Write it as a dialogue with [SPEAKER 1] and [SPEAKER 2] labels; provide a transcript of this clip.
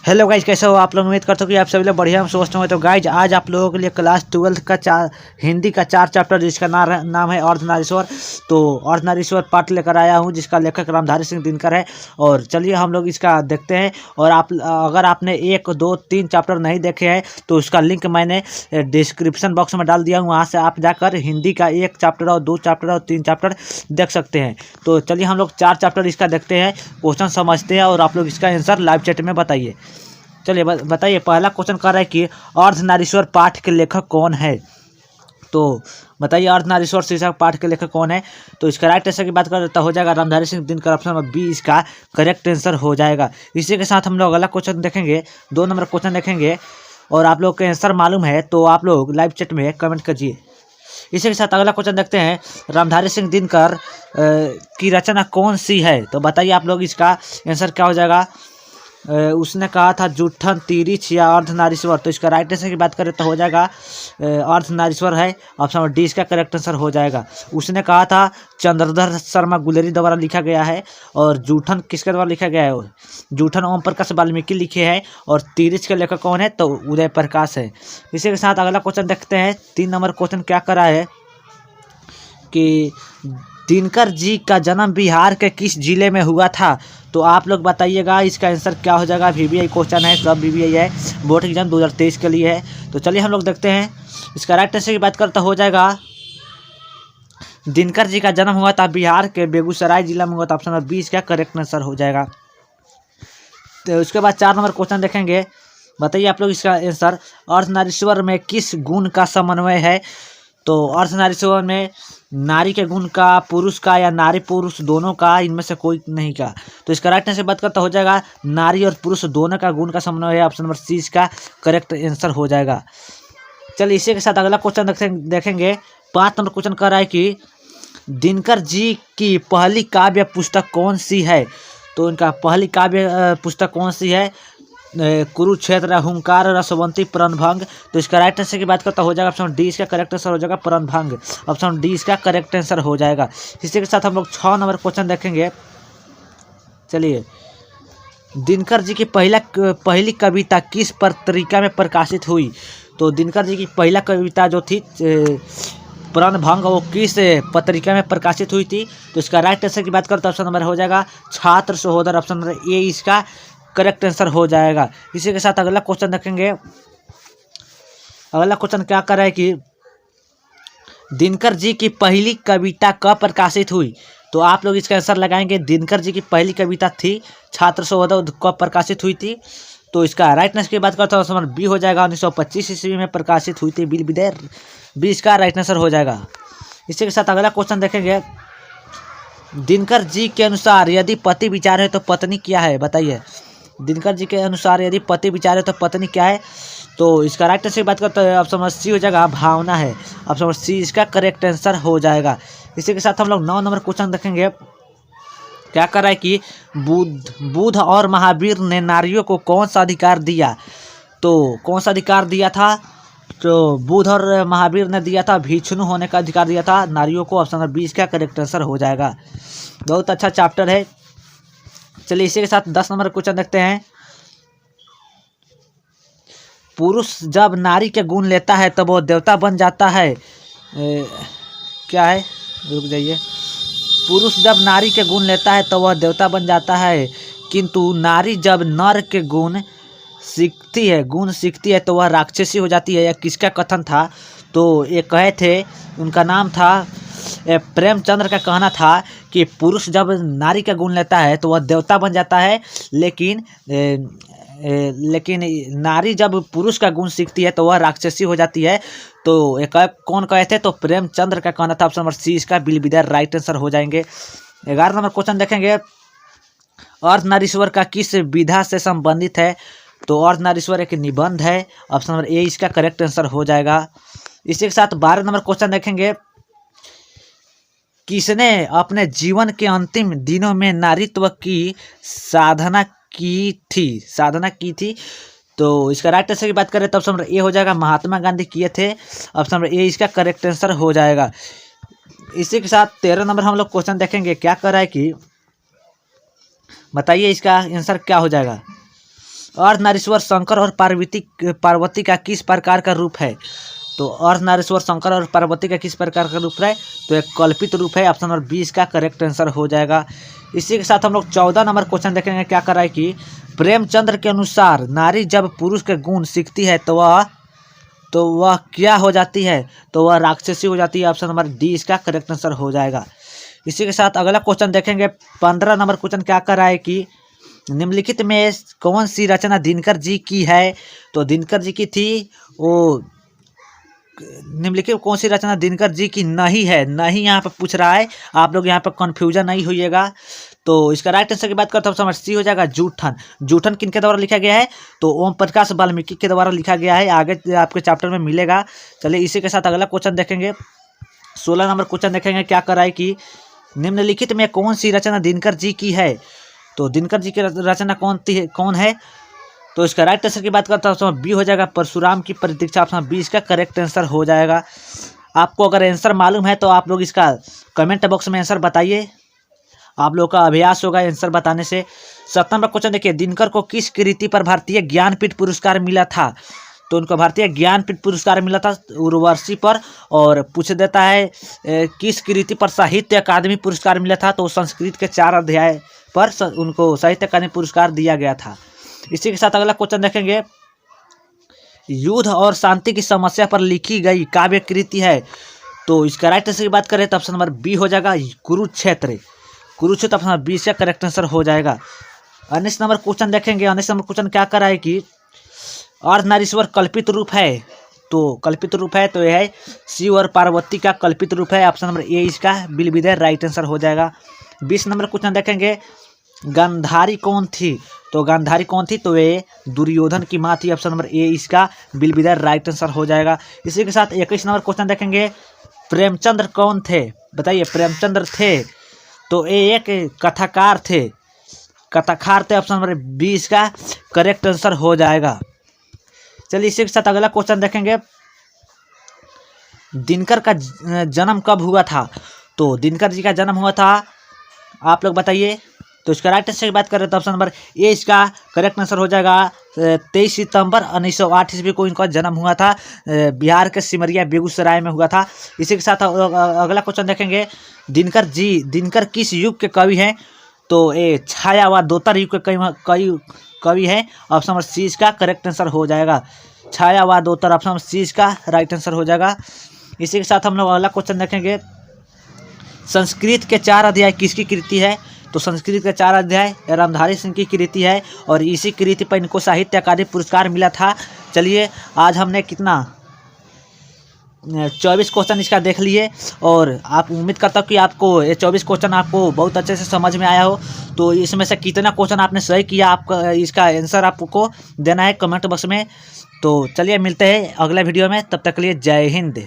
[SPEAKER 1] Hello guys, कैसे हो आप लोग। उम्मीद करता हूँ कि आप सभी लोग बढ़िया स्वस्थ होंगे। तो गाइज आज आप लोगों के लिए क्लास 12 का हिंदी का 4 चैप्टर जिसका नाम है अर्धनारीश्वर। तो अर्धनारीश्वर पाठ लेकर आया हूँ जिसका लेखक रामधारी सिंह दिनकर है। और चलिए हम लोग इसका देखते हैं। और आप अगर आपने 1, 2, 3 चैप्टर नहीं देखे हैं तो उसका लिंक मैंने डिस्क्रिप्शन बॉक्स में डाल दिया हूँ। वहाँ से आप जाकर हिंदी का 1 चैप्टर और 2 चैप्टर और 3 चैप्टर देख सकते हैं। तो चलिए हम लोग 4 चैप्टर इसका देखते हैं, क्वेश्चन समझते हैं और आप लोग इसका आंसर लाइव चैट में बताइए। चलिए बताइए। पहला क्वेश्चन कर रहा है कि अर्धनारीश्वर पाठ के लेखक कौन है। तो बताइए अर्धनारीश्वर शीर्षक पाठ के लेखक कौन है। तो इसका राइट आंसर की बात करें तो हो जाएगा Ramdhari Singh Dinkar. Option number B इसका करेक्ट आंसर हो जाएगा। इसी के साथ हम लोग अगला क्वेश्चन देखेंगे, 2 नंबर क्वेश्चन देखेंगे। और आप लोग के आंसर मालूम है तो आप लोग लाइव चैट में कमेंट कीजिए। इसी के साथ अगला क्वेश्चन देखते हैं, रामधारी सिंह दिनकर की रचना कौन सी है। तो बताइए आप लोग इसका आंसर क्या हो जाएगा। उसने कहा था जूठन, तिरिच या अर्धनारीश्वर। तो इसका राइट आंसर की बात करें तो हो जाएगा अर्धनारीश्वर है। ऑप्शन नंबर डी इसका करेक्ट आंसर हो जाएगा। उसने कहा था चंद्रधर शर्मा गुलेरी द्वारा लिखा गया है। और जूठन किसके द्वारा लिखा गया है। जूठन ओम प्रकाश वाल्मीकि लिखे हैं। और तिरिच के लेखक कौन है तो उदय प्रकाश है। इसी के साथ अगला क्वेश्चन देखते हैं। 3 नंबर क्वेश्चन क्या करा है कि दिनकर जी का जन्म बिहार के किस जिले में हुआ था। तो आप लोग बताइएगा इसका आंसर क्या हो जाएगा। VVI क्वेश्चन है, सब VVI है, बोर्ड एग्जाम 2023 के लिए है। तो चलिए हम लोग देखते हैं। इसका राइट आंसर की बात करते हो जाएगा दिनकर जी का जन्म हुआ था बिहार के बेगूसराय जिला में हुआ था। ऑप्शन नंबर बी इसका करेक्ट आंसर हो जाएगा। तो उसके बाद 4 नंबर क्वेश्चन देखेंगे। बताइए आप लोग इसका आंसर। अर्धनारीश्वर में किस गुण का समन्वय है। तो अर्धनारीश्वर में नारी के गुण का, पुरुष का या नारी पुरुष दोनों का, इनमें से कोई नहीं का। तो इसका राइट आंसर बात करता हो जाएगा नारी और पुरुष दोनों का गुण का समन्वय है। ऑप्शन नंबर सी इसका करेक्ट आंसर हो जाएगा। चलिए इसी के साथ अगला क्वेश्चन देखेंगे। 5 नंबर क्वेश्चन कर रहा है कि दिनकर जी की पहली काव्य पुस्तक कौन सी है। तो इनका पहली काव्य पुस्तक कौन सी है। कुरुक्षेत्र, हुंकार, रसवंती, प्रणभंग। तो इसका राइट आंसर की बात करता हो जाएगा ऑप्शन डी इसका करेक्ट आंसर हो जाएगा प्रणभंग। ऑप्शन डी इसका करेक्ट आंसर हो जाएगा। इसी के साथ हम लोग 6 नंबर क्वेश्चन देखेंगे। चलिए, दिनकर जी की पहली कविता किस पत्रिका में प्रकाशित हुई। तो दिनकर जी की पहला कविता जो थी प्रणभंग, वो किस पत्रिका में प्रकाशित हुई थी। तो इसका राइट आंसर की बात करते ऑप्शन नंबर हो जाएगा छात्र सहोदर। ऑप्शन नंबर ए इसका करेक्ट आंसर हो जाएगा। इसी के साथ अगला क्वेश्चन देखेंगे। अगला क्वेश्चन क्या कर रहा है कि दिनकर जी की पहली कविता कब प्रकाशित हुई। तो आप लोग इसका आंसर लगाएंगे। दिनकर जी की पहली कविता थी छात्र सहोदर, कब प्रकाशित हुई थी। तो इसका राइट आंसर की बात करता हूँ ऑप्शन बी हो जाएगा 1925 ईस्वी में प्रकाशित हुई थी। बिल विदेर बी इसका राइट आंसर हो जाएगा। इसी के साथ अगला क्वेश्चन देखेंगे। दिनकर जी के अनुसार यदि पति विचार है तो पत्नी क्या है। बताइए दिनकर जी के अनुसार यदि पति विचार है तो पत्नी क्या है। तो इसका राइट आंसर की बात करते हैं ऑप्शन नंबर सी हो जाएगा भावना है। ऑप्शन नंबर सी इसका करेक्ट आंसर हो जाएगा। इसी के साथ हम लोग 9 नंबर क्वेश्चन देखेंगे। क्या कर रहा है कि बुद्ध और महावीर ने नारियों को कौन सा अधिकार दिया। तो कौन सा अधिकार दिया था। तो बुद्ध और महावीर ने दिया था भिक्षु होने का अधिकार दिया था नारियों को। ऑप्शन नंबर बी इसका करेक्ट आंसर हो जाएगा। बहुत अच्छा चैप्टर है। चलिए इसी के साथ 10 नंबर क्वेश्चन देखते हैं। पुरुष जब नारी के गुण लेता है तब वो देवता बन जाता है। क्या है, रुक जाइए। पुरुष जब नारी के गुण लेता है तो वह देवता बन जाता है, किंतु नारी जब नर के गुण सीखती है तो वह राक्षसी हो जाती है। यह किसका कथन था। तो ये कहे थे, उनका नाम था प्रेमचंद्र का कहना था कि पुरुष जब नारी का गुण लेता है तो वह देवता बन जाता है, लेकिन नारी जब पुरुष का गुण सीखती है तो वह राक्षसी हो जाती है। तो एक कौन कहे थे। तो प्रेमचंद्र का कहना था। ऑप्शन नंबर सी इसका बिलविदेर राइट आंसर हो जाएंगे। 11 नंबर क्वेश्चन देखेंगे। अर्धनारीश्वर का किस विधा से संबंधित है। तो अर्धनारीश्वर एक निबंध है। ऑप्शन नंबर ए इसका करेक्ट आंसर हो जाएगा। इसी के साथ 12 नंबर क्वेश्चन देखेंगे। किसने अपने जीवन के अंतिम दिनों में नारीत्व की साधना की थी। तो इसका राइट आंसर की बात करें तो ऑप्शन नंबर ए हो जाएगा महात्मा गांधी किए थे। ऑप्शन नंबर ए इसका करेक्ट आंसर हो जाएगा। इसी के साथ 13 नंबर हम लोग क्वेश्चन देखेंगे। क्या कर रहा है कि बताइए इसका आंसर क्या हो जाएगा। अर्धनारीश्वर शंकर और पार्वती का किस प्रकार का रूप है? तो अर्धनारीश्वर शंकर और पार्वती का किस प्रकार का रूप है? तो एक कल्पित रूप है। ऑप्शन नंबर 20 का करेक्ट आंसर हो जाएगा। इसी के साथ हम लोग 14 नंबर क्वेश्चन देखेंगे। क्या कर रहा है कि प्रेमचंद्र के अनुसार नारी जब पुरुष के गुण सीखती है तो वह क्या हो जाती है? तो वह राक्षसी हो जाती है। ऑप्शन नंबर डी इसका करेक्ट आंसर हो जाएगा। इसी के साथ अगला क्वेश्चन देखेंगे। 15 नंबर क्वेश्चन क्या कर रहा है कि निम्नलिखित में कौन सी रचना दिनकर जी की है? तो दिनकर जी की थी वो निम्नलिखित कौन सी रचना दिनकर जी की नहीं है? नहीं यहाँ पर पूछ रहा है। आप लोग यहाँ पर कन्फ्यूजन नहीं होइएगा। तो इसका राइट आंसर की बात करते हैं, समझ सी हो जाएगा जूठन। जूठन किनके द्वारा लिखा गया है? तो ओम प्रकाश वाल्मीकि के द्वारा लिखा गया है। आगे आपके चैप्टर में मिलेगा। चलिए इसी के साथ अगला क्वेश्चन देखेंगे। 16 नंबर क्वेश्चन देखेंगे। क्या कर रहा है कि निम्नलिखित में कौन सी रचना दिनकर जी की है? तो दिनकर जी की रचना कौन है? तो इसका राइट आंसर की बात करता हूँ, ऑप्शन बी हो जाएगा परशुराम की प्रतीक्षा। ऑप्शन बी इसका करेक्ट आंसर हो जाएगा। आपको अगर आंसर मालूम है तो आप लोग इसका कमेंट बॉक्स में आंसर बताइए। आप लोग का अभ्यास होगा आंसर बताने से। 17 नंबर क्वेश्चन देखिए। दिनकर को किस कृति पर भारतीय ज्ञानपीठ पुरस्कार मिला था? तो उनको भारतीय ज्ञानपीठ पुरस्कार मिला था उर्वशी पर। और पूछ देता है किस कृति पर साहित्य अकादमी पुरस्कार मिला था? तो संस्कृत के 4 अध्याय पर उनको साहित्य अकादमी पुरस्कार दिया गया था। इसी के साथ अगला क्वेश्चन देखेंगे। युद्ध और शांति की समस्या पर लिखी गई काव्य कृति है। तो इसका राइट आंसर की बात करें तो ऑप्शन नंबर बी हो जाएगा Kurukshetra. Kurukshetra option number B से करेक्ट आंसर हो जाएगा। 19 नंबर क्वेश्चन देखेंगे। 19 नंबर क्वेश्चन क्या कर रहा है कि अर्धनारीश्वर कल्पित रूप है? तो कल्पित रूप है तो यह है शिव और पार्वती का कल्पित रूप है। ऑप्शन नंबर ए इसका बिल्कुल राइट आंसर हो जाएगा। 20 नंबर क्वेश्चन देखेंगे। गांधारी कौन थी? तो गांधारी कौन थी? तो ये दुर्योधन की माँ थी। ऑप्शन नंबर ए इसका बिल्कुल राइट आंसर हो जाएगा। इसी के साथ 21 नंबर क्वेश्चन देखेंगे। प्रेमचंद्र कौन थे? बताइए। प्रेमचंद्र थे तो ये एक कथाकार थे। कथाकार थे। ऑप्शन नंबर बी इसका करेक्ट आंसर हो जाएगा। चलिए इसी के साथ अगला क्वेश्चन देखेंगे। दिनकर का जन्म कब हुआ था? तो दिनकर जी का जन्म हुआ था, आप लोग बताइए। तो इसका राइट आंसर की बात करें तो ऑप्शन नंबर ए इसका करेक्ट आंसर हो जाएगा। 23 सितंबर 1908 ईस्वी को इनका जन्म हुआ था। बिहार के सिमरिया बेगूसराय में हुआ था। इसी के साथ अगला क्वेश्चन देखेंगे। दिनकर किस युग के कवि हैं? तो ये छायावादोत्तर युग के कवि है। ऑप्शन नंबर सी इसका करेक्ट आंसर हो जाएगा। छायावादोत्तर ऑप्शन नंबर सी इसका राइट आंसर हो जाएगा। इसी के साथ हम लोग अगला क्वेश्चन देखेंगे। संस्कृत के 4 अध्याय किसकी कृति है? तो संस्कृत के 4 अध्याय रामधारी सिंह की कृति है। और इसी कृति पर इनको साहित्य अकादमी पुरस्कार मिला था। चलिए आज हमने कितना 24 क्वेश्चन इसका देख लिए। और आप उम्मीद करता हूँ कि आपको ये 24 क्वेश्चन आपको बहुत अच्छे से समझ में आया हो। तो इसमें से कितना क्वेश्चन आपने सही किया, आपका इसका आंसर आपको देना है कमेंट बॉक्स में। तो चलिए मिलते हैं अगले वीडियो में। तब तक के लिए जय हिंद।